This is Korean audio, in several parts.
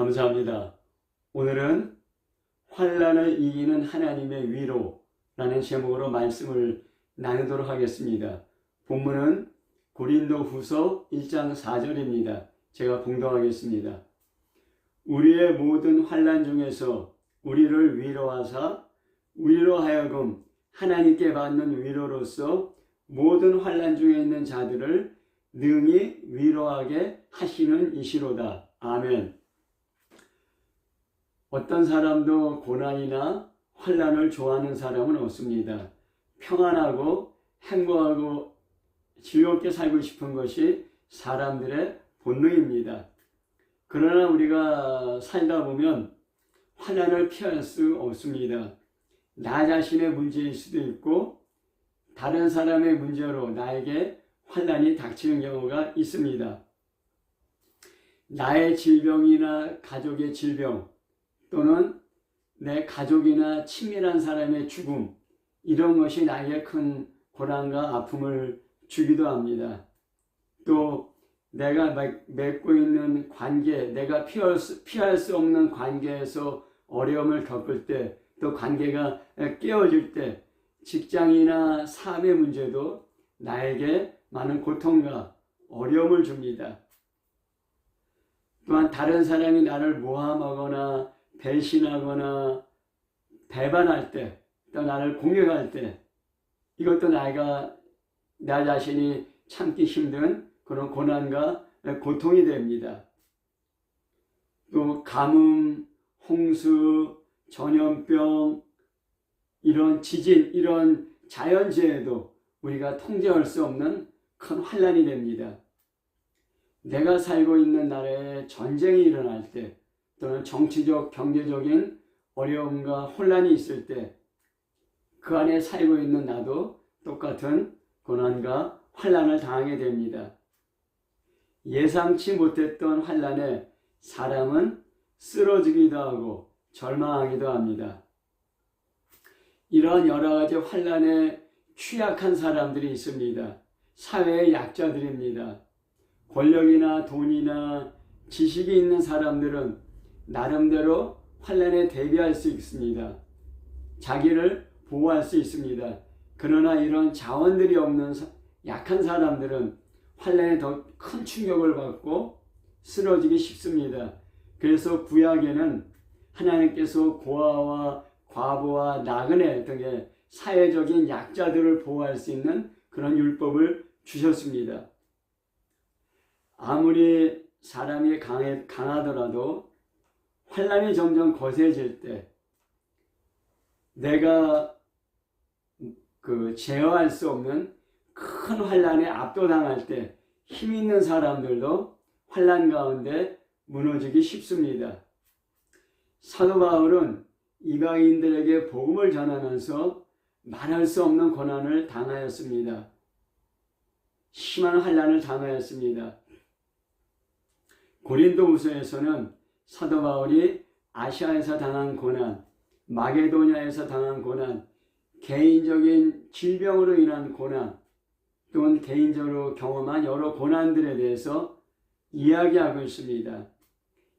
감사합니다. 오늘은 환난을 이기는 하나님의 위로라는 제목으로 말씀을 나누도록 하겠습니다. 본문은 고린도후서 1장 4절입니다. 제가 봉독하겠습니다. 우리의 모든 환난 중에서 우리를 위로하사 우리로 하여금 하나님께 받는 위로로서 모든 환난 중에 있는 자들을 능히 위로하게 하시는 이시로다. 아멘. 어떤 사람도 고난이나 환난을 좋아하는 사람은 없습니다. 평안하고 행복하고 즐겁게 살고 싶은 것이 사람들의 본능입니다. 그러나 우리가 살다 보면 환난을 피할 수 없습니다. 나 자신의 문제일 수도 있고 다른 사람의 문제로 나에게 환난이 닥치는 경우가 있습니다. 나의 질병이나 가족의 질병 또는 내 가족이나 친밀한 사람의 죽음, 이런 것이 나에게 큰 고난과 아픔을 주기도 합니다. 또 내가 맺고 있는 관계, 내가 피할 수 없는 관계에서 어려움을 겪을 때, 또 관계가 깨어질 때, 직장이나 삶의 문제도 나에게 많은 고통과 어려움을 줍니다. 또한 다른 사람이 나를 모함하거나 배신하거나 배반할 때, 또 나를 공격할 때, 이것도 나 자신이 참기 힘든 그런 고난과 고통이 됩니다. 또 가뭄, 홍수, 전염병, 이런 지진, 이런 자연재해도 우리가 통제할 수 없는 큰 환난이 됩니다. 내가 살고 있는 나라에 전쟁이 일어날 때, 또는 정치적, 경제적인 어려움과 혼란이 있을 때 그 안에 살고 있는 나도 똑같은 고난과 환난을 당하게 됩니다. 예상치 못했던 환난에 사람은 쓰러지기도 하고 절망하기도 합니다. 이러한 여러 가지 환난에 취약한 사람들이 있습니다. 사회의 약자들입니다. 권력이나 돈이나 지식이 있는 사람들은 나름대로 환난에 대비할 수 있습니다. 자기를 보호할 수 있습니다. 그러나 이런 자원들이 없는 약한 사람들은 환난에 더 큰 충격을 받고 쓰러지기 쉽습니다. 그래서 구약에는 하나님께서 고아와 과부와 나그네 등의 사회적인 약자들을 보호할 수 있는 그런 율법을 주셨습니다. 아무리 사람이 강하더라도 환난이 점점 거세질 때 내가 제어할 수 없는 큰 환난에 압도당할 때 힘 있는 사람들도 환난 가운데 무너지기 쉽습니다. 사도 바울은 이방인들에게 복음을 전하면서 말할 수 없는 고난을 당하였습니다. 심한 환난을 당하였습니다. 고린도후서에서는 사도 바울이 아시아에서 당한 고난, 마게도냐에서 당한 고난, 개인적인 질병으로 인한 고난, 또는 개인적으로 경험한 여러 고난들에 대해서 이야기하고 있습니다.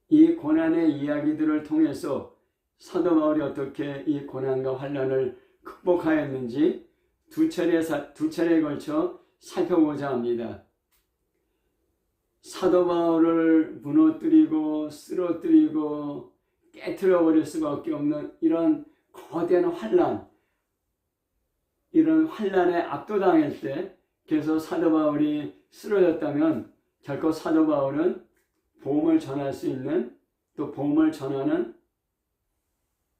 이 고난의 이야기들을 통해서 사도 바울이 어떻게 이 고난과 환난을 극복하였는지 두 차례에 걸쳐 살펴보자 합니다. 사도 바울을 무너뜨리고 쓰러뜨리고 깨트려 버릴 수밖에 없는 이런 거대한 환난, 이런 환난에 압도당할 때, 그래서 사도 바울이 쓰러졌다면 결코 사도 바울은 복음을 전할 수 있는, 또 복음을 전하는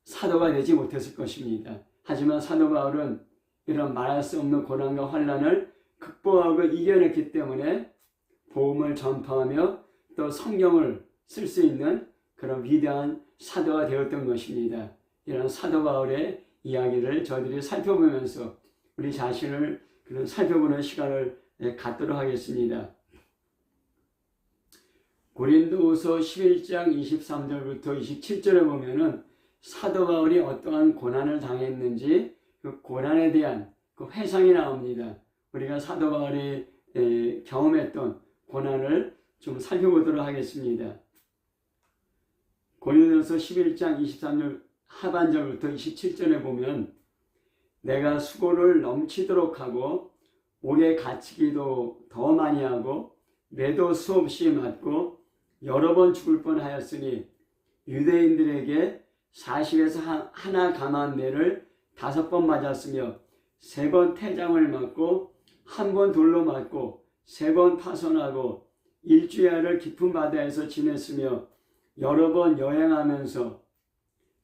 사도가 되지 못했을 것입니다. 하지만 사도 바울은 이런 말할 수 없는 고난과 환난을 극복하고 이겨냈기 때문에 복음을 전파하며 또 성경을 쓸 수 있는 그런 위대한 사도가 되었던 것입니다. 이런 사도 바울의 이야기를 저희들이 살펴보면서 우리 자신을 그런 살펴보는 시간을 갖도록 하겠습니다. 고린도후서 11장 23절부터 27절에 보면은 사도 바울이 어떠한 고난을 당했는지 그 고난에 대한 그 회상이 나옵니다. 우리가 사도 바울이 경험했던 고난을 좀 살펴보도록 하겠습니다. 고린도전서 11장 23절 하반절부터 27절에 보면 내가 수고를 넘치도록 하고 옥에 갇히기도 더 많이 하고 매도 수없이 맞고 여러 번 죽을 뻔하였으니 유대인들에게 40에서 하나 감한 매를 5번 맞았으며 3번 태장을 맞고 1번 돌로 맞고 3번 파손하고 일주야를 깊은 바다에서 지냈으며 여러 번 여행하면서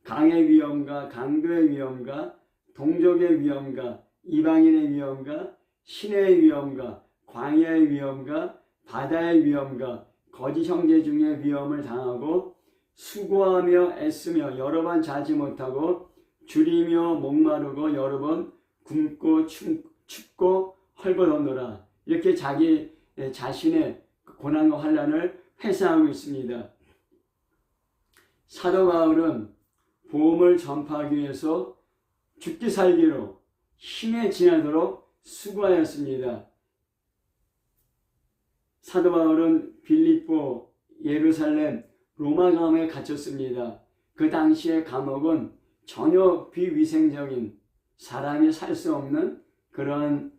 강의 위험과 강도의 위험과 동족의 위험과 이방인의 위험과 시내의 위험과 광야의 위험과 바다의 위험과 거짓 형제 중에 위험을 당하고 수고하며 애쓰며 여러 번 자지 못하고 줄이며 목마르고 여러 번 굶고 춥고 헐벗었노라. 이렇게 자기 자신의 고난과 환난을 회상하고 있습니다. 사도 바울은 복음을 전파하기 위해서 죽기 살기로 힘에 지나도록 수고하였습니다. 사도 바울은 빌립보, 예루살렘, 로마 감옥에 갇혔습니다. 그 당시의 감옥은 전혀 비위생적인 사람이 살 수 없는 그런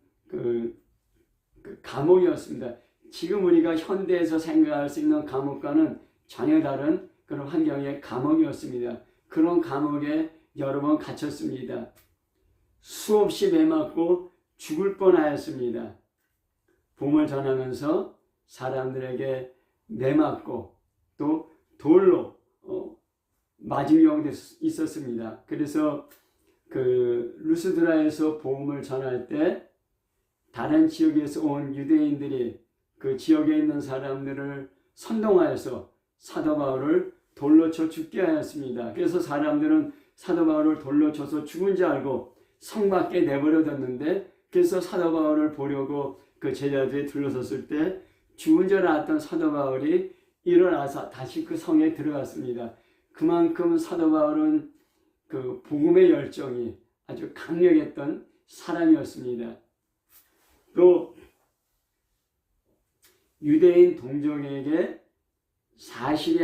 감옥이었습니다. 지금 우리가 현대에서 생각할 수 있는 감옥과는 전혀 다른 그런 환경의 감옥이었습니다. 그런 감옥에 여러 번 갇혔습니다. 수없이 매맞고 죽을 뻔하였습니다. 복음을 전하면서 사람들에게 매맞고 또 돌로 맞은 경우도 있었습니다. 그래서 루스드라에서 복음을 전할 때 다른 지역에서 온 유대인들이 그 지역에 있는 사람들을 선동하여서 사도 바울을 돌로 쳐 죽게 하였습니다. 그래서 사람들은 사도 바울을 돌로 쳐서 죽은 줄 알고 성 밖에 내버려뒀는데, 그래서 사도 바울을 보려고 그 제자들이 들러섰을 때 죽은 줄 알았던 사도 바울이 일어나서 다시 그 성에 들어갔습니다. 그만큼 사도 바울은 그 복음의 열정이 아주 강력했던 사람이었습니다. 또 유대인 동족에게 40에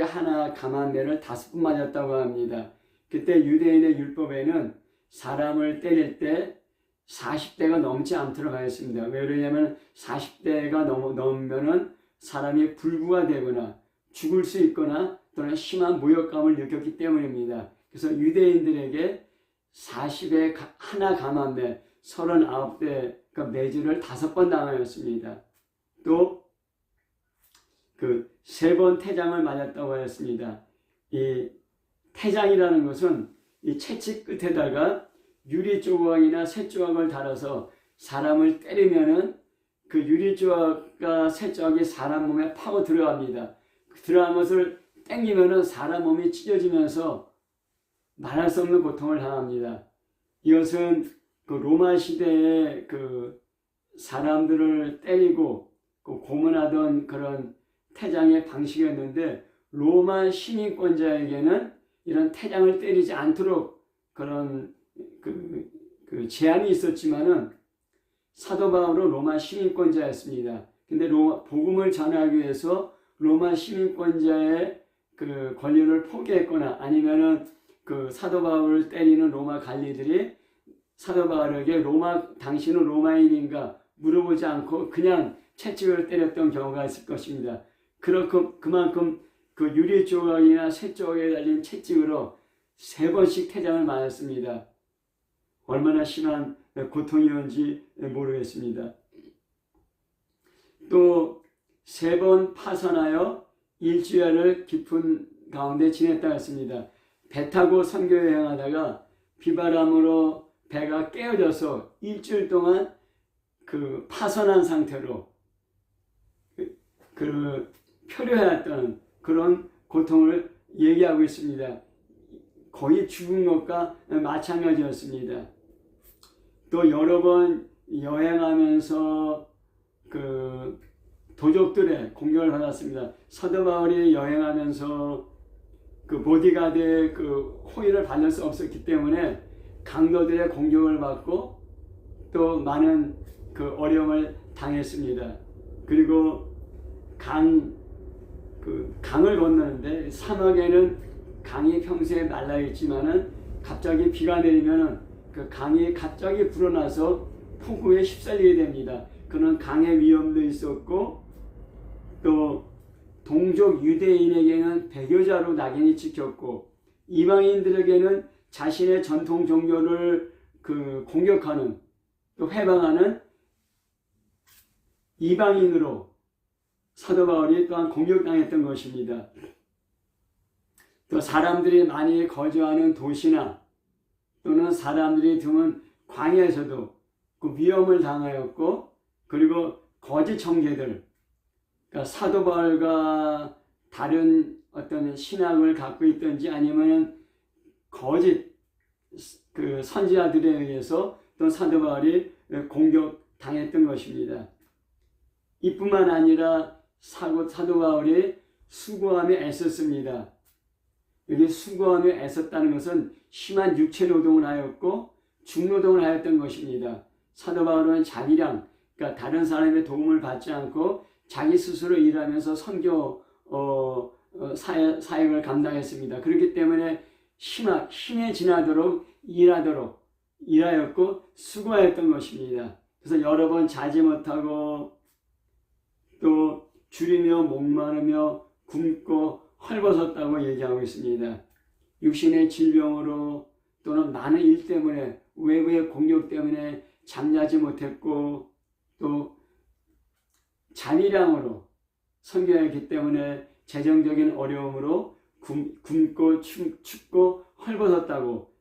하나 감한 매를 5번 맞았다고 합니다. 그때 유대인의 율법에는 사람을 때릴 때 40대가 넘지 않도록 하였습니다. 왜 그러냐면 40대가 넘으면은 사람이 불구가 되거나 죽을 수 있거나 또는 심한 모욕감을 느꼈기 때문입니다. 그래서 유대인들에게 40에 하나 감한 매 39대 그 매질을 5번 당하였습니다. 또 그 3번 태장을 맞았다고 하였습니다. 이 태장이라는 것은 이 채찍 끝에다가 유리 조각이나 쇠 조각을 달아서 사람을 때리면은 그 유리 조각과 쇠 조각이 사람 몸에 파고 들어갑니다. 들어간 것을 당기면은 사람 몸이 찢어지면서 말할 수 없는 고통을 당합니다. 이것은 그 로마 시대에 그 사람들을 때리고 그 고문하던 그런 태장의 방식이었는데, 로마 시민권자에게는 이런 태장을 때리지 않도록 그런 그 제한이 있었지만은 사도 바울은 로마 시민권자였습니다. 근데 복음을 전하기 위해서 로마 시민권자의 그 권리를 포기했거나 아니면은 그 사도 바울을 때리는 로마 관리들이 사도 바울에게 당신은 로마인인가 물어보지 않고 그냥 채찍을 때렸던 경우가 있을 것입니다. 그만큼 그 유리 조각이나 쇠 조각에 달린 채찍으로 3번씩 태장을 맞았습니다. 얼마나 심한 고통이었는지 모르겠습니다. 또 3번 파선하여 일주야를 깊은 가운데 지냈다 했습니다. 배 타고 선교 여행하다가 비바람으로 배가 깨어져서 일주일 동안 그 파선한 상태로 표류해왔던 그런 고통을 얘기하고 있습니다. 거의 죽은 것과 마찬가지였습니다. 또 여러 번 여행하면서 그 도적들의 공격을 받았습니다. 사도 바울이 여행하면서 그 보디가드의 그 호의를 받을 수 없었기 때문에 강도들의 공격을 받고 또 많은 그 어려움을 당했습니다. 그리고 그 강을 건너는데 사막에는 강이 평소에 말라 있지만은 갑자기 비가 내리면은 그 강이 갑자기 불어나서 폭우에 휩쓸리게 됩니다. 그런 강의 위험도 있었고 또 동족 유대인에게는 배교자로 낙인이 찍혔고 이방인들에게는 자신의 전통 종교를 그 공격하는 또 해방하는 이방인으로 사도 바울이 또한 공격당했던 것입니다. 또 사람들이 많이 거주하는 도시나 또는 사람들이 드문 광야에서도 그 위험을 당하였고 그리고 거짓 청제들 그러니까 사도 바울과 다른 어떤 신학을 갖고 있든지 아니면 거짓 그 선지자들에 의해서 또 사도 바울이 공격당했던 것입니다. 이뿐만 아니라 사도 바울이 수고하며 애썼습니다. 여기 수고하며 애썼다는 것은 심한 육체 노동을 하였고 중노동을 하였던 것입니다. 사도 바울은 자기랑 그러니까 다른 사람의 도움을 받지 않고 자기 스스로 일하면서 선교 사역을 감당했습니다. 그렇기 때문에 힘에 지나도록 일하였고 수고하였던 것입니다. 그래서 여러 번 자지 못하고 또 줄이며 목마르며 굶고 헐벗었다고 얘기하고 있습니다. 육신의 질병으로 또는 많은 일 때문에 외부의 공격 때문에 잠자지 못했고 또 잔이량으로 선교했기 때문에 재정적인 어려움으로 굶고 춥고 헐벗었다고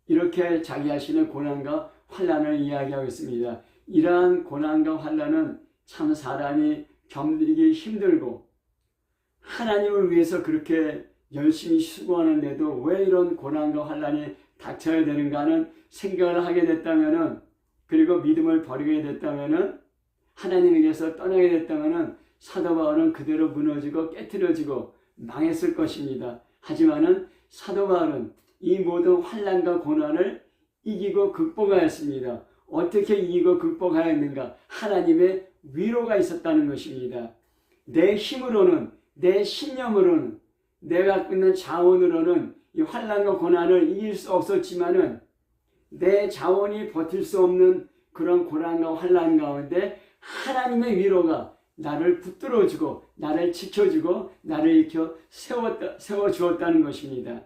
이렇게 자기 자신의 고난과 환난을 이야기하고 있습니다. 이러한 고난과 환난은 참 사람이 견디기 힘들고 하나님을 위해서 그렇게 열심히 수고하는데도 왜 이런 고난과 환난이 닥쳐야 되는가 하는 생각을 하게 됐다면은 그리고 믿음을 버리게 됐다면은 하나님에게서 떠나게 됐다면은 사도 바울은 그대로 무너지고 깨트려지고 망했을 것입니다. 하지만은 사도 바울은 이 모든 환난과 고난을 이기고 극복하였습니다. 어떻게 이기고 극복하였는가? 하나님의 위로가 있었다는 것입니다. 내 힘으로는 내 신념으로는 내가 갖고 있는 자원으로는 이 환난과 고난을 이길 수 없었지만은 내 자원이 버틸 수 없는 그런 고난과 환난 가운데 하나님의 위로가 나를 붙들어주고 나를 지켜주고 나를 일으켜 세워주었다는 것입니다.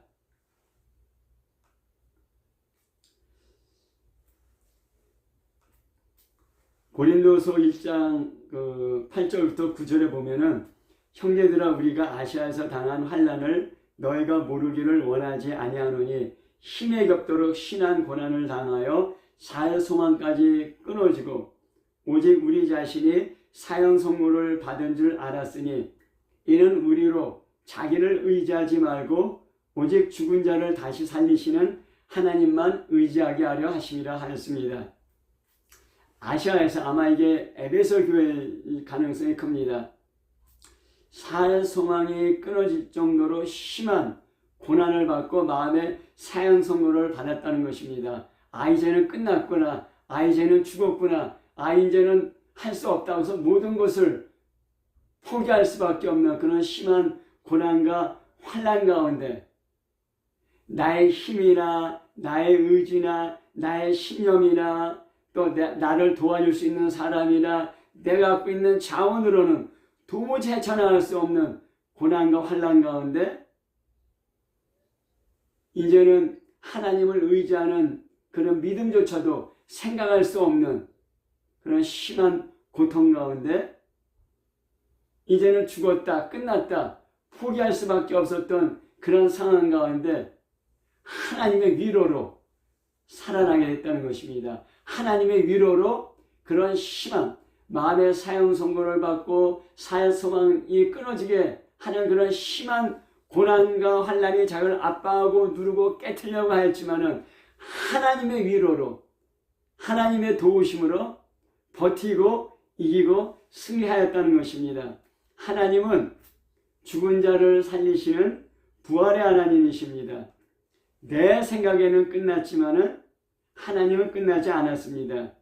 고린도서 1장 8절부터 9절에 보면은 형제들아 우리가 아시아에서 당한 환난을 너희가 모르기를 원하지 아니하노니 힘에 겹도록 심한 고난을 당하여 살 소망까지 끊어지고 오직 우리 자신이 사형 선고를 받은 줄 알았으니 이는 우리로 자기를 의지하지 말고 오직 죽은 자를 다시 살리시는 하나님만 의지하게 하려 하심이라 하였습니다. 아시아에서 아마 이게 에베소 교회일 가능성이 큽니다. 살 소망이 끊어질 정도로 심한 고난을 받고 마음의 사형 선고를 받았다는 것입니다. 이제는 끝났구나. 이제는 죽었구나. 이제는 할 수 없다고 해서 모든 것을 포기할 수밖에 없는 그런 심한 고난과 환난 가운데 나의 힘이나 나의 의지나 나의 신념이나 또 나를 도와줄 수 있는 사람이나 내가 갖고 있는 자원으로는 도무지 헤쳐나갈 수 없는 고난과 환난 가운데 이제는 하나님을 의지하는 그런 믿음조차도 생각할 수 없는 그런 심한 고통 가운데 이제는 죽었다, 끝났다, 포기할 수밖에 없었던 그런 상황 가운데 하나님의 위로로 살아나게 됐다는 것입니다. 하나님의 위로로 그런 심한 마음의 사형 선고를 받고 살 소망이 끊어지게 하는 그런 심한 고난과 환난이 자기를 압박하고 누르고 깨트리려고 하였지만은 하나님의 위로로 하나님의 도우심으로 버티고 이기고 승리하였다는 것입니다. 하나님은 죽은 자를 살리시는 부활의 하나님이십니다. 내 생각에는 끝났지만은 하나님은 끝나지 않았습니다.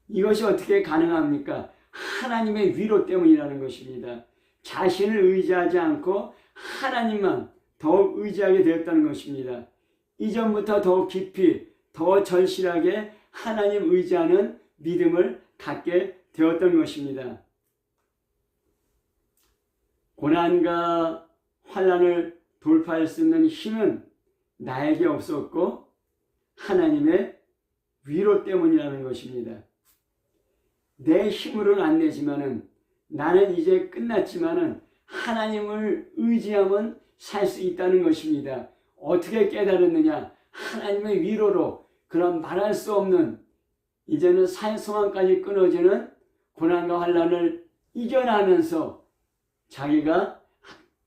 이것이 어떻게 가능합니까? 하나님의 위로 때문이라는 것입니다. 자신을 의지하지 않고 하나님만 더욱 의지하게 되었다는 것입니다. 이전부터 더욱 깊이 더 절실하게 하나님 의지하는 믿음을 갖게 되었던 것입니다. 고난과 환난을 돌파할 수 있는 힘은 나에게 없었고 하나님의 위로 때문이라는 것입니다. 내 힘으로는 안 되지만은 나는 이제 끝났지만은 하나님을 의지하면 살 수 있다는 것입니다. 어떻게 깨달았느냐? 하나님의 위로로 그런 말할 수 없는 이제는 살 소망까지 끊어지는 고난과 환난을 이겨나면서 자기가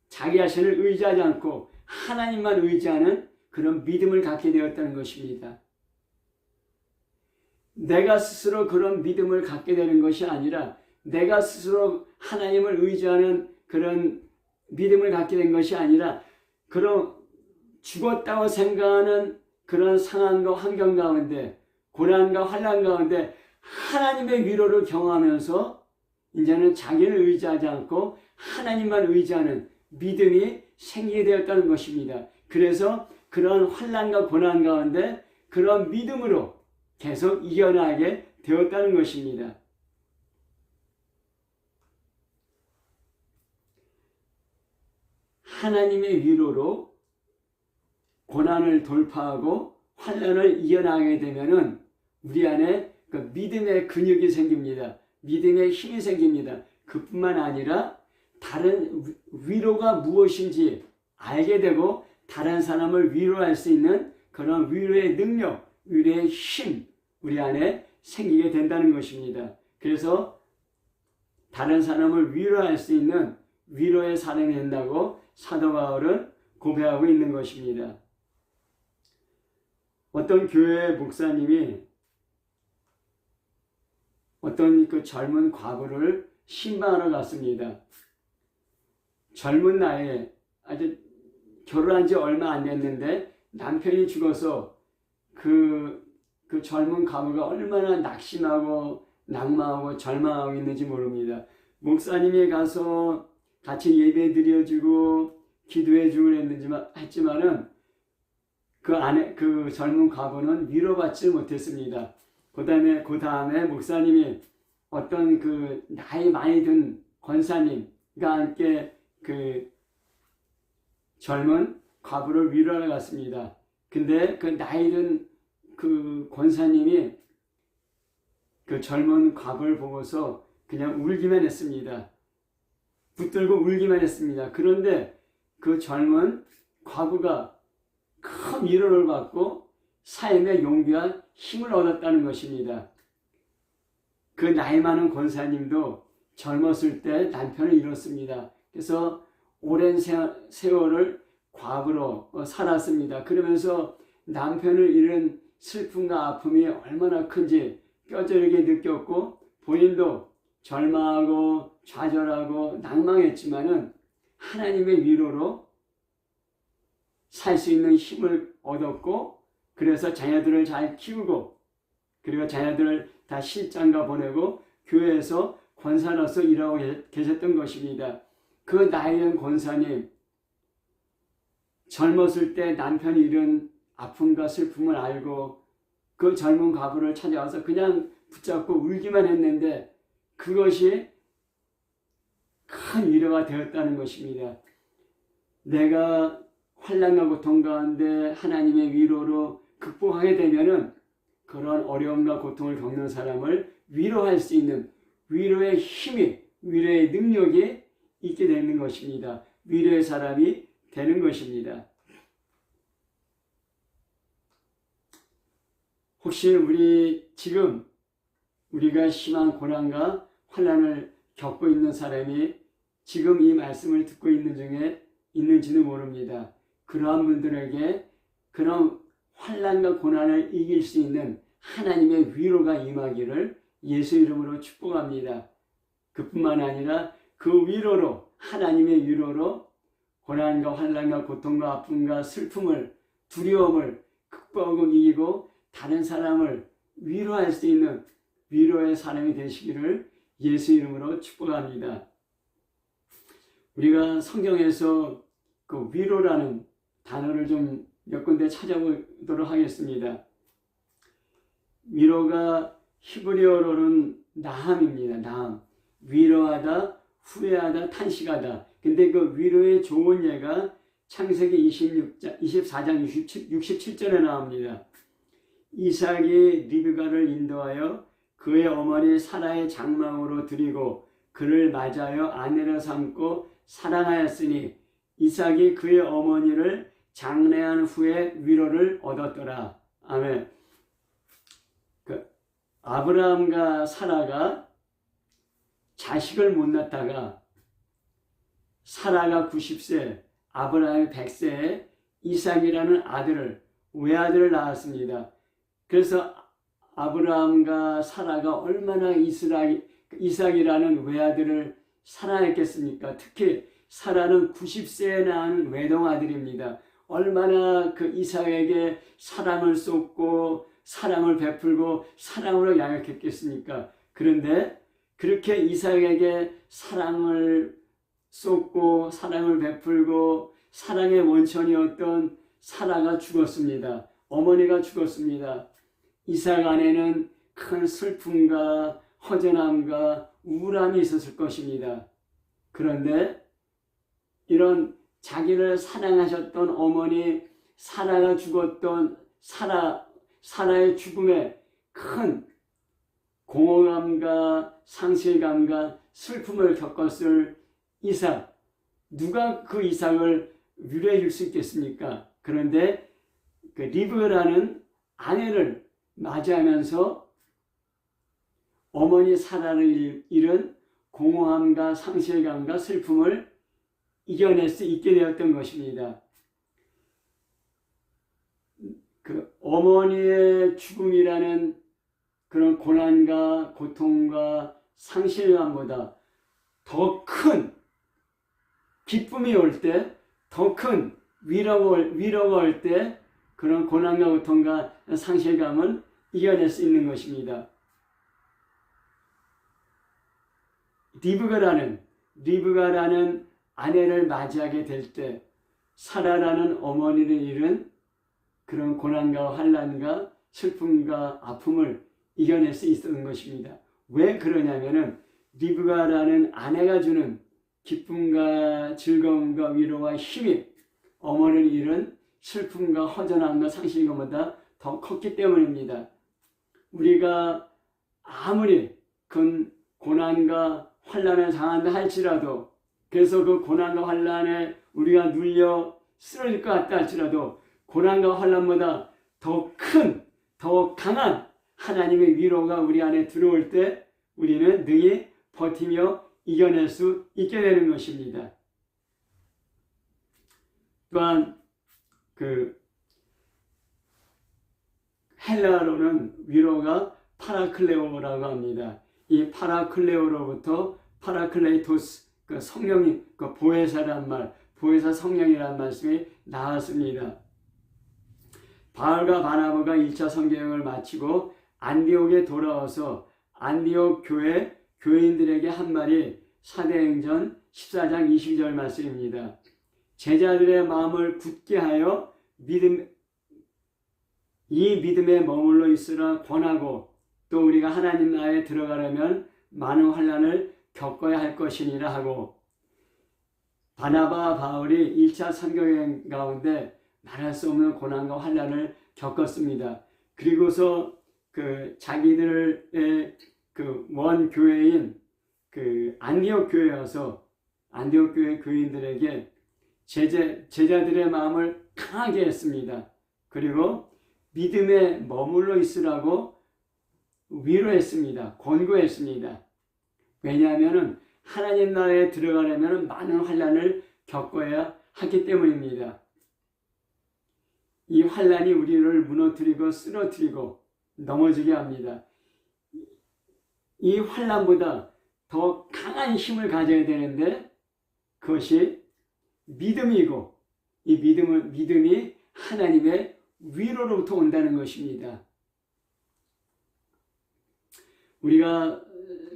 자기 자신을 의지하지 않고 하나님만 의지하는 그런 믿음을 갖게 되었다는 것입니다. 내가 스스로 그런 믿음을 갖게 되는 것이 아니라 내가 스스로 하나님을 의지하는 그런 믿음을 갖게 된 것이 아니라 그런 죽었다고 생각하는 그런 상황과 환경 가운데 고난과 환난 가운데 하나님의 위로를 경험하면서 이제는 자기를 의지하지 않고 하나님만 의지하는 믿음이 생기게 되었다는 것입니다. 그래서 그런 환난과 고난 가운데 그런 믿음으로 계속 이겨나가게 되었다는 것입니다. 하나님의 위로로 고난을 돌파하고 환난을 이겨나가게 되면은 우리 안에 그 믿음의 근육이 생깁니다. 믿음의 힘이 생깁니다. 그뿐만 아니라 다른 위로가 무엇인지 알게 되고 다른 사람을 위로할 수 있는 그런 위로의 능력, 위로의 힘 우리 안에 생기게 된다는 것입니다. 그래서 다른 사람을 위로할 수 있는 위로의 사람이 된다고 사도 바울은 고백하고 있는 것입니다. 어떤 교회 목사님이 어떤 그 젊은 과부를 신방하러 갔습니다. 젊은 나이에 아주 결혼한 지 얼마 안 됐는데 남편이 죽어서 그 젊은 과부가 얼마나 낙심하고 낭망하고 절망하고 있는지 모릅니다. 목사님이 가서 같이 예배 드려주고 기도해주고 했지만은 그 젊은 과부는 위로받지 못했습니다. 그 다음에 목사님이 어떤 그 나이 많이 든 권사님과 함께 그 젊은 과부를 위로하러 갔습니다. 근데 그 나이 든 그 권사님이 그 젊은 과부를 보고서 그냥 울기만 했습니다. 붙들고 울기만 했습니다. 그런데 그 젊은 과부가 큰 위로를 받고 삶의 용기와 힘을 얻었다는 것입니다. 그 나이 많은 권사님도 젊었을 때 남편을 잃었습니다. 그래서 오랜 세월을 과부로 살았습니다. 그러면서 남편을 잃은 슬픔과 아픔이 얼마나 큰지 뼈저리게 느꼈고 본인도 절망하고 좌절하고 낭망했지만은 하나님의 위로로 살 수 있는 힘을 얻었고 그래서 자녀들을 잘 키우고 그리고 자녀들을 다 실장가 보내고 교회에서 권사로서 일하고 계셨던 것입니다. 그 나이든 권사님 젊었을 때 남편이 잃은 아픔과 슬픔을 알고 그 젊은 과부를 찾아와서 그냥 붙잡고 울기만 했는데 그것이 큰 위로가 되었다는 것입니다. 내가 환난과 고통 가운데 하나님의 위로로 극복하게 되면은 그런 어려움과 고통을 겪는 사람을 위로할 수 있는 위로의 힘이, 위로의 능력이 있게 되는 것입니다. 위로의 사람이 되는 것입니다. 혹시 지금 우리가 심한 고난과 환난을 겪고 있는 사람이 지금 이 말씀을 듣고 있는 중에 있는지는 모릅니다. 그러한 분들에게 그런 환난과 고난을 이길 수 있는 하나님의 위로가 임하기를 예수 이름으로 축복합니다. 그뿐만 아니라 그 위로로 하나님의 위로로 고난과 환난과 고통과 아픔과 슬픔을 두려움을 극복하고 이기고 다른 사람을 위로할 수 있는 위로의 사람이 되시기를 예수 이름으로 축복합니다. 우리가 성경에서 그 위로라는 단어를 좀 몇 군데 찾아보도록 하겠습니다. 위로가 히브리어로는 나함입니다. 나함. 위로하다, 후회하다, 탄식하다. 근데 그 위로의 좋은 예가 창세기 24장 67절에 나옵니다. 이삭이 리브가를 인도하여 그의 어머니 사라의 장막으로 들이고 그를 맞아여 아내로 삼고 사랑하였으니 이삭이 그의 어머니를 장례한 후에 위로를 얻었더라. 아멘. 아브라함과 사라가 자식을 못 낳다가 사라가 90세, 아브라함이 100세에 이삭이라는 외아들을 낳았습니다. 그래서 아브라함과 사라가 얼마나 이삭이라는 외아들을 사랑했겠습니까? 특히 사라는 90세에 낳은 외동아들입니다. 얼마나 그 이삭에게 사랑을 쏟고 사랑을 베풀고 사랑으로 양육했겠습니까? 그런데 그렇게 이삭에게 사랑을 쏟고 사랑을 베풀고 사랑의 원천이었던 사라가 죽었습니다. 어머니가 죽었습니다. 이삭 안에는 큰 슬픔과 허전함과 우울함이 있었을 것입니다. 그런데 이런 자기를 사랑하셨던 어머니 사라가 죽었던 사라의 죽음에 큰 공허감과 상실감과 슬픔을 겪었을 이삭, 누가 그 이삭을 위로해 줄 수 있겠습니까? 그런데 그 리브라는 아내를 맞이하면서 어머니 사라를 잃은 공허함과 상실감과 슬픔을 이겨낼 수 있게 되었던 것입니다. 그 어머니의 죽음이라는 그런 고난과 고통과 상실감보다 더 큰 기쁨이 올 때, 더 큰 위로가 올 때 그런 고난과 고통과 상실감을 이겨낼 수 있는 것입니다. 리브가라는 아내를 맞이하게 될 때 사라라는 어머니를 잃은 그런 고난과 환난과 슬픔과 아픔을 이겨낼 수 있었던 것입니다. 왜 그러냐면은 리브가라는 아내가 주는 기쁨과 즐거움과 위로와 힘이 어머니를 잃은 슬픔과 허전함과 상실감보다 더 컸기 때문입니다. 우리가 아무리 큰 고난과 환난을 당한다 할지라도, 그래서 그 고난과 환난에 우리가 눌려 쓰러질 것 같다 할지라도 고난과 환난보다 더 큰, 더 강한 하나님의 위로가 우리 안에 들어올 때 우리는 능히 버티며 이겨낼 수 있게 되는 것입니다. 또한 그 헬라어로는 위로가 파라클레오라고 합니다. 이 파라클레오로부터 파라클레이토스, 그 성령이, 그 보혜사란 말, 보혜사 성령이라는 말씀이 나왔습니다. 바울과 바나바가 1차 선교여행을 마치고 안디옥에 돌아와서 안디옥 교인들에게 한 말이 사도행전 14장 22절 말씀입니다. 제자들의 마음을 굳게 하여 이 믿음에 머물러 있으라 권하고, 또 우리가 하나님 나라에 들어가려면 많은 환난을 겪어야 할 것이니라 하고, 바나바와 바울이 1차 선교여행 가운데 말할 수 없는 고난과 환난을 겪었습니다. 그리고서 그 자기들의 그 원 교회인 그 안디옥 교회에 와서 안디옥 교회 교인들에게 제자들의 마음을 강하게 했습니다. 그리고 믿음에 머물러 있으라고 위로했습니다. 권고했습니다. 왜냐하면 하나님 나라에 들어가려면 많은 환난을 겪어야 하기 때문입니다. 이 환난이 우리를 무너뜨리고 쓰러뜨리고 넘어지게 합니다. 이 환난보다 더 강한 힘을 가져야 되는데 그것이 믿음이고, 이 믿음이 하나님의 위로로부터 온다는 것입니다. 우리가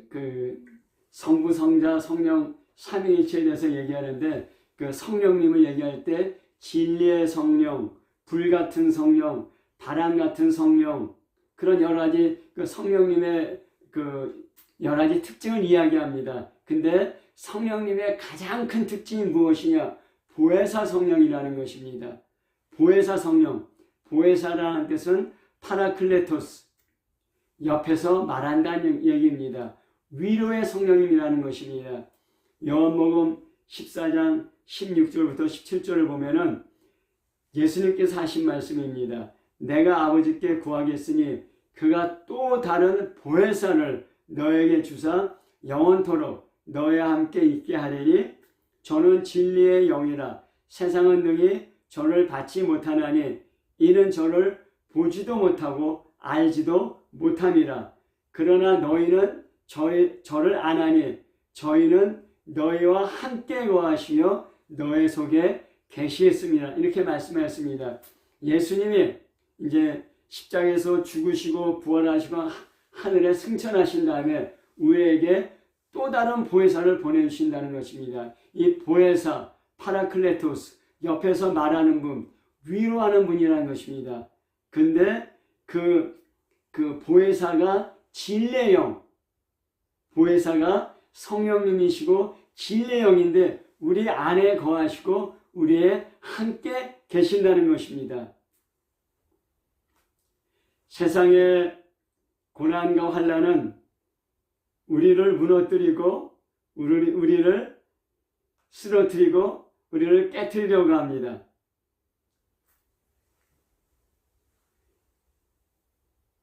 그 성부, 성자, 성령 삼위일체에 대해서 얘기하는데 그 성령님을 얘기할 때 진리의 성령, 불같은 성령, 바람 같은 성령, 그런 여러 가지 그 성령님의 그 여러 가지 특징을 이야기합니다. 근데 성령님의 가장 큰 특징이 무엇이냐? 보혜사 성령이라는 것입니다. 보혜사 성령. 보혜사라는 뜻은 파라클레토스, 옆에서 말한다는 얘기입니다. 위로의 성령님이라는 것입니다. 요한복음 14장 16절부터 17절을 보면은 예수님께서 하신 말씀입니다. 내가 아버지께 구하겠으니 그가 또 다른 보혜사를 너에게 주사 영원토록 너희와 함께 있게 하리니 저는 진리의 영이라 세상은 능히 저를 받지 못하나니 이는 저를 보지도 못하고 알지도 못함이라. 그러나 너희는 저를 아나니 저희는 너희와 함께 거하시며 너희 속에 계시겠습니다. 이렇게 말씀하였습니다. 예수님이 이제 십자가에서 죽으시고 부활하시고 하늘에 승천하신 다음에 우리에게 또 다른 보혜사를 보내주신다는 것입니다. 이 보혜사, 파라클레토스, 옆에서 말하는 분, 위로하는 분이라는 것입니다. 근데 그 보혜사가 진리의 영, 보혜사가 성령님이시고 진리의 영인데 우리 안에 거하시고 우리에 함께 계신다는 것입니다. 세상의 고난과 환난은 우리를 무너뜨리고 우리를 쓰러뜨리고 우리를 깨트리려고 합니다.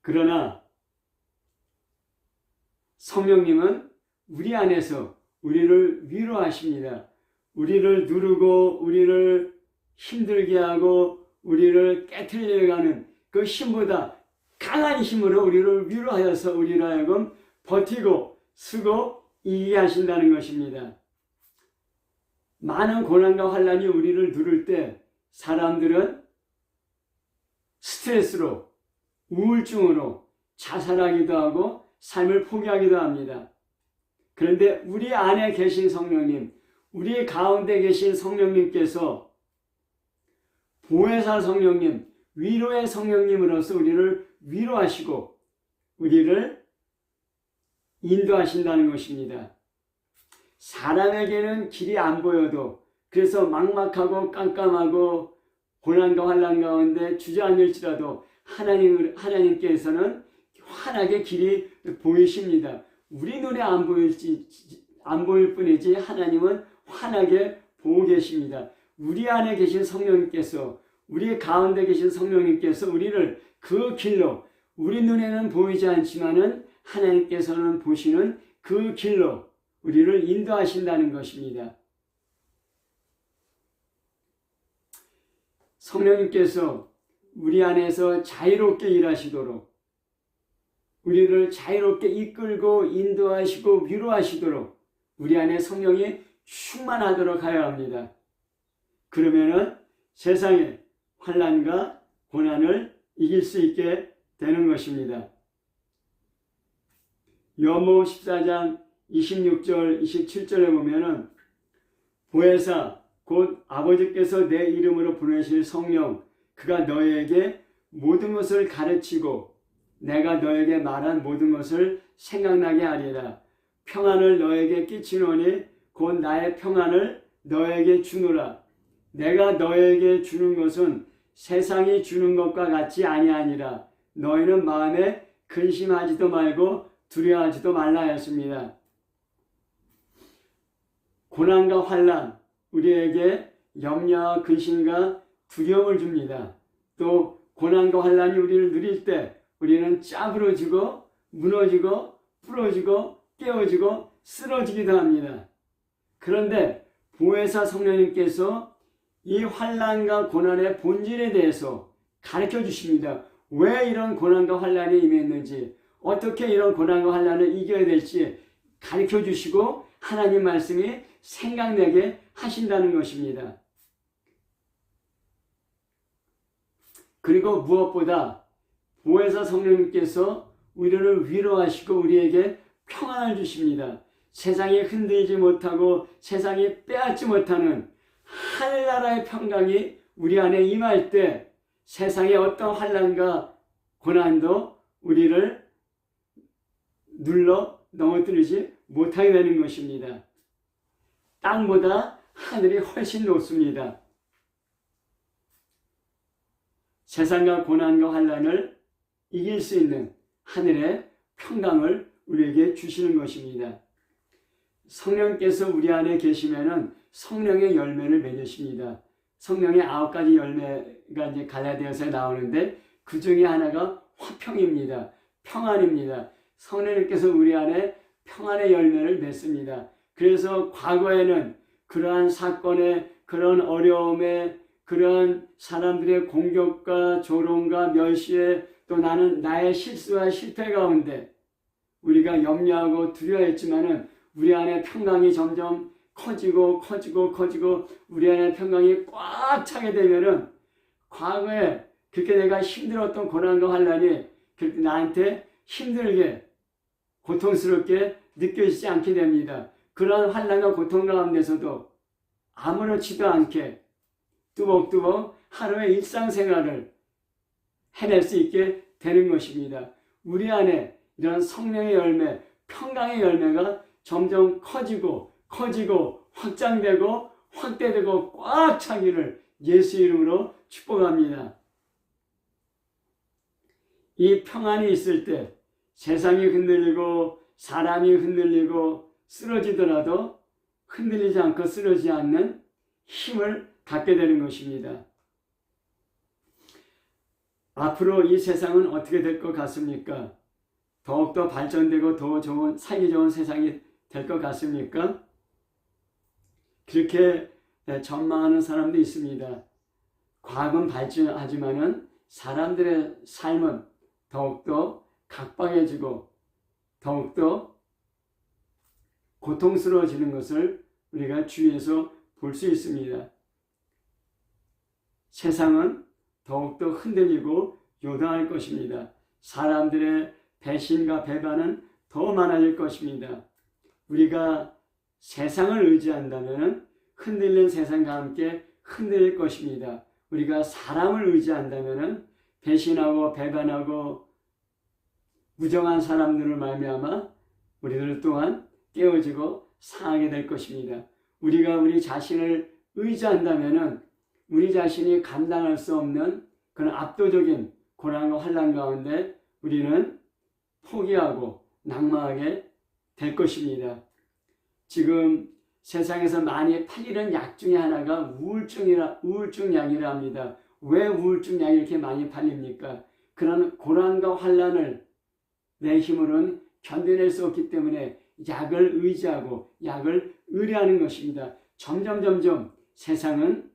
그러나 성령님은 우리 안에서 우리를 위로하십니다. 우리를 누르고 우리를 힘들게 하고 우리를 깨트리려고 하는 그 힘보다 강한 힘으로 우리를 위로하여서 우리로 하여금 버티고 쓰고 이기게 하신다는 것입니다. 많은 고난과 환난이 우리를 누를 때 사람들은 스트레스로 우울증으로 자살하기도 하고 삶을 포기하기도 합니다. 그런데 우리 안에 계신 성령님, 우리 가운데 계신 성령님께서 보혜사 성령님, 위로의 성령님으로서 우리를 위로하시고 우리를 인도하신다는 것입니다. 사람에게는 길이 안 보여도 그래서 막막하고 깜깜하고 고난과 환난 가운데 주저앉을지라도 하나님께서는 환하게 길이 보이십니다. 우리 눈에 안 보일 뿐이지 하나님은 환하게 보고 계십니다. 우리 안에 계신 성령님께서 우리 가운데 계신 성령님께서 우리를 그 길로 우리 눈에는 보이지 않지만은 하나님께서는 보시는 그 길로 우리를 인도하신다는 것입니다. 성령님께서 우리 안에서 자유롭게 일하시도록 우리를 자유롭게 이끌고 인도하시고 위로하시도록 우리 안에 성령이 충만하도록 하여야 합니다. 그러면은 세상의 환난과 고난을 이길 수 있게 되는 것입니다. 요한복음 14장 26절 27절에 보면은 보혜사 곧 아버지께서 내 이름으로 보내실 성령 그가 너희에게 모든 것을 가르치고 내가 너에게 말한 모든 것을 생각나게 하리라. 평안을 너에게 끼치노니 곧 나의 평안을 너에게 주노라. 내가 너에게 주는 것은 세상이 주는 것과 같이 아니하니라. 너희는 마음에 근심하지도 말고 두려워하지도 말라 하였습니다. 고난과 환난 우리에게 염려와 근심과 두려움을 줍니다. 또 고난과 환난이 우리를 누릴 때 우리는 짜부러지고 무너지고 부러지고 깨어지고 쓰러지기도 합니다. 그런데 보혜사 성령님께서 이 환난과 고난의 본질에 대해서 가르쳐 주십니다. 왜 이런 고난과 환난이 임했는지 어떻게 이런 고난과 환난을 이겨야 될지 가르쳐 주시고 하나님 말씀이 생각나게 하신다는 것입니다. 그리고 무엇보다 보혜사 성령님께서 우리를 위로하시고 우리에게 평안을 주십니다. 세상이 흔들지 못하고 세상이 빼앗지 못하는 하늘나라의 평강이 우리 안에 임할 때 세상의 어떤 환난과 고난도 우리를 눌러 넘어뜨리지 못하게 되는 것입니다. 땅보다 하늘이 훨씬 높습니다. 세상과 고난과 환난을 이길 수 있는 하늘의 평강을 우리에게 주시는 것입니다. 성령께서 우리 안에 계시면은 성령의 열매를 맺으십니다. 성령의 9가지 열매가 이제 갈라디아서에 나오는데 그 중에 하나가 화평입니다. 평안입니다. 성령님께서 우리 안에 평안의 열매를 맺습니다. 그래서 과거에는 그러한 사건에, 그런 어려움에, 그런 사람들의 공격과 조롱과 멸시에, 또 나의 실수와 실패 가운데 우리가 염려하고 두려워했지만은 우리 안에 평강이 점점 커지고 우리 안에 평강이 꽉 차게 되면은 과거에 그렇게 내가 힘들었던 고난과 환난이 그렇게 나한테 힘들게 고통스럽게 느껴지지 않게 됩니다. 그러한 환난과 고통 가운데서도 아무렇지도 않게 뚜벅뚜벅 하루의 일상생활을 해낼 수 있게 되는 것입니다. 우리 안에 이런 성령의 열매, 평강의 열매가 점점 커지고 확장되고 확대되고 꽉 차기를 예수 이름으로 축복합니다. 이 평안이 있을 때 세상이 흔들리고 사람이 흔들리고 쓰러지더라도 흔들리지 않고 쓰러지지 않는 힘을 갖게 되는 것입니다. 앞으로 이 세상은 어떻게 될 것 같습니까? 더욱더 발전되고 더 좋은, 살기 좋은 세상이 될 것 같습니까? 그렇게 전망하는 사람도 있습니다. 과학은 발전하지만은 사람들의 삶은 더욱더 각박해지고 더욱더 고통스러워지는 것을 우리가 주위에서 볼 수 있습니다. 세상은 더욱더 흔들리고 요동할 것입니다. 사람들의 배신과 배반은 더 많아질 것입니다. 우리가 세상을 의지한다면 흔들린 세상과 함께 흔들릴 것입니다. 우리가 사람을 의지한다면 배신하고 배반하고 무정한 사람들을 말미암아 우리들 또한 깨어지고 상하게 될 것입니다. 우리가 우리 자신을 의지한다면 우리 자신이 감당할 수 없는 그런 압도적인 고난과 환난 가운데 우리는 포기하고 낙망하게 될 것입니다. 지금 세상에서 많이 팔리는 약 중에 하나가 우울증 약이라 합니다. 왜 우울증 약이 이렇게 많이 팔립니까? 그런 고난과 환난을 내 힘으로는 견뎌낼 수 없기 때문에 약을 의지하고 약을 의뢰하는 것입니다. 점점 세상은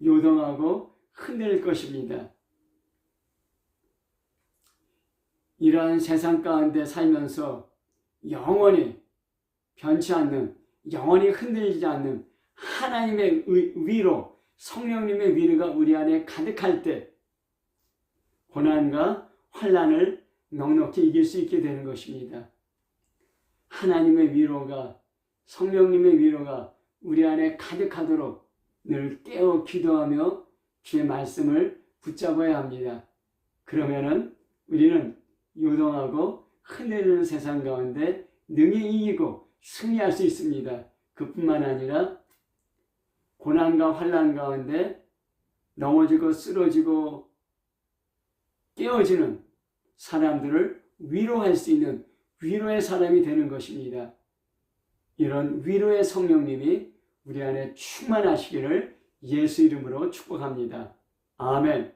요동하고 흔들릴 것입니다. 이러한 세상 가운데 살면서 영원히 변치 않는, 영원히 흔들리지 않는 하나님의 위로, 성령님의 위로가 우리 안에 가득할 때 고난과 환난을 넉넉히 이길 수 있게 되는 것입니다. 하나님의 위로가, 성령님의 위로가 우리 안에 가득하도록 늘 깨어 기도하며 주의 말씀을 붙잡아야 합니다. 그러면은 우리는 요동하고 흔들리는 세상 가운데 능히 이기고 승리할 수 있습니다. 그뿐만 아니라 고난과 환난 가운데 넘어지고 쓰러지고 깨어지는 사람들을 위로할 수 있는 위로의 사람이 되는 것입니다. 이런 위로의 성령님이 우리 안에 충만하시기를 예수 이름으로 축복합니다. 아멘.